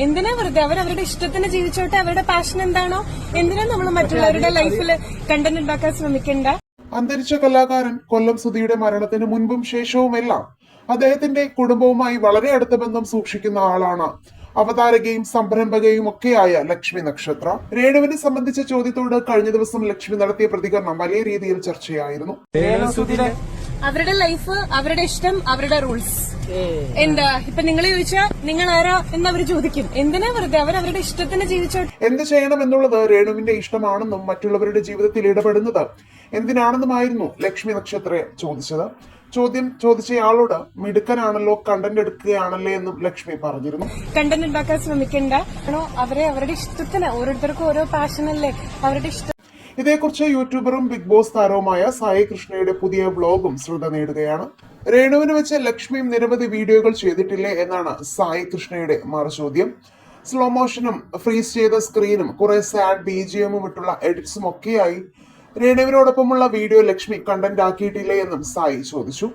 എന്തിനാ വെറുതെ അവരവരുടെ ഇഷ്ടത്തിന് ജീവിച്ചോട്ടെ. അവരുടെ പാഷൻ എന്താണോ, എന്തിനാ നമ്മൾ മറ്റുള്ളവരുടെ ലൈഫിൽ കണ്ടന്റ് ഉണ്ടാക്കാൻ ശ്രമിക്കണ്ട. അന്തരിച്ച കലാകാരൻ കൊല്ലം സുധിയുടെ മരണത്തിന് മുൻപും ശേഷവുമെല്ലാം അദ്ദേഹത്തിന്റെ കുടുംബവുമായി വളരെ അടുത്ത ബന്ധം സൂക്ഷിക്കുന്ന ആളാണ് അവതാരകയും സംരംഭകയും ഒക്കെയായ ലക്ഷ്മി നക്ഷത്ര. രേണുവിനെ സംബന്ധിച്ച ചോദ്യത്തോട് കഴിഞ്ഞ ദിവസം ലക്ഷ്മി നടത്തിയ പ്രതികരണം വലിയ രീതിയിൽ ചർച്ചയായിരുന്നു. അവരുടെ ലൈഫ്, അവരുടെ ഇഷ്ടം, അവരുടെ റൂൾസ്. എന്താ ഇപ്പൊ നിങ്ങൾ ചോദിച്ചാ നിങ്ങൾ ആരാ എന്ന് അവർ ചോദിക്കും. എന്തിനാ വെറുതെ അവരവരുടെ ഇഷ്ടത്തിന് ജീവിച്ചോട്ടെ. എന്ത് ചെയ്യണം എന്നുള്ളത് രേണുവിന്റെ ഇഷ്ടമാണെന്നും മറ്റുള്ളവരുടെ ജീവിതത്തിൽ ഇടപെടുന്നത് എന്തിനാണെന്നുമായിരുന്നു ലക്ഷ്മി നക്ഷത്ര ചോദിച്ചത്. ചോദ്യം ചോദിച്ചയാളോട് മിടുക്കനാണല്ലോ, കണ്ടന്റ് എടുക്കുകയാണല്ലേ എന്നും ലക്ഷ്മി പറഞ്ഞിരുന്നു. കണ്ടന്റ് ഉണ്ടാക്കാൻ ശ്രമിക്കണ്ട. അവരുടെ ഇഷ്ടത്തിന്, ഓരോരുത്തർക്കും ഓരോ പാഷനല്ലേ, അവരുടെ ഇഷ്ടം. ഇതേക്കുറിച്ച് യൂട്യൂബറും ബിഗ് ബോസ് താരവുമായ സായി കൃഷ്ണയുടെ പുതിയ വ്ലോഗും ശ്രദ്ധ നേടുകയാണ്. രേണുവിന് വെച്ച് ലക്ഷ്മിയും നിരവധി വീഡിയോകൾ ചെയ്തിട്ടില്ലേ എന്നാണ് സായി കൃഷ്ണയുടെ മറുചോദ്യം. സ്ലോ മോഷനും ഫ്രീസ് ചെയ്ത സ്ക്രീനും കുറെ സാഡ് BGMഉം ഇട്ടുള്ള എഡിറ്റ്സും ഒക്കെയായി രേണുവിനോടൊപ്പമുള്ള വീഡിയോ ലക്ഷ്മി കണ്ടന്റ് ആക്കിയിട്ടില്ലേ എന്നും സായി ചോദിച്ചു.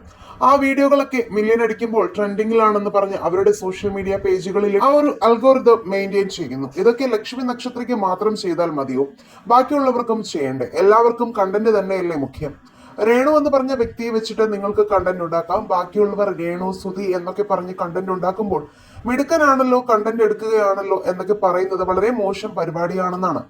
ആ വീഡിയോകളൊക്കെ മില്യൺ അടിക്കുമ്പോൾ ട്രെൻഡിങ്ങിലാണെന്ന് പറഞ്ഞ് അവരുടെ സോഷ്യൽ മീഡിയ പേജുകളിൽ ആ ഒരു അൽഗോരിതം മെയിൻറ്റെയിൻ ചെയ്യുന്നു. ഇതൊക്കെ ലക്ഷ്മി നക്ഷത്രയ്ക്ക് മാത്രം ചെയ്താൽ മതിയോ? ബാക്കിയുള്ളവർക്കും ചെയ്യണ്ടേ? എല്ലാവർക്കും കണ്ടന്റ് തന്നെയല്ലേ മുഖ്യം? രേണു എന്ന് പറഞ്ഞ വ്യക്തിയെ വെച്ചിട്ട് നിങ്ങൾക്ക് കണ്ടന്റ് ഉണ്ടാക്കാം. ബാക്കിയുള്ളവർ രേണു, സുധി എന്നൊക്കെ പറഞ്ഞ് കണ്ടന്റ് ഉണ്ടാക്കുമ്പോൾ മിടുക്കനാണല്ലോ, കണ്ടന്റ് എടുക്കുകയാണല്ലോ എന്നൊക്കെ പറയുന്നത് വളരെ മോശം പരിപാടിയാണെന്നാണ്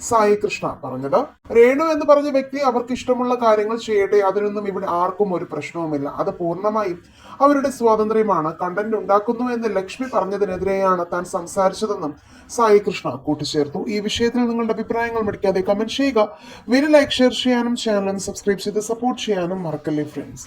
സായി കൃഷ്ണ പറഞ്ഞത്. രേണു എന്ന് പറഞ്ഞ വ്യക്തി അവർക്ക് ഇഷ്ടമുള്ള കാര്യങ്ങൾ ചെയ്യട്ടെ, അതിനൊന്നും ഇവിടെ ആർക്കും ഒരു പ്രശ്നവുമില്ല. അത് പൂർണ്ണമായും അവരുടെ സ്വാതന്ത്ര്യമാണ്. കണ്ടന്റ് ഉണ്ടാക്കുന്നു എന്ന് ലക്ഷ്മി പറഞ്ഞതിനെതിരെയാണ് താൻ സംസാരിച്ചതെന്നും സായി കൃഷ്ണ കൂട്ടിച്ചേർത്തു. ഈ വിഷയത്തിൽ നിങ്ങളുടെ അഭിപ്രായങ്ങൾ മടിക്കാതെ കമന്റ് ചെയ്യുക. വീഡിയോ ലൈക്ക്, ഷെയർ ചെയ്യാനും ചാനൽ സബ്സ്ക്രൈബ് ചെയ്ത് സപ്പോർട്ട് ചെയ്യാനും മറക്കല്ലേ ഫ്രണ്ട്സ്.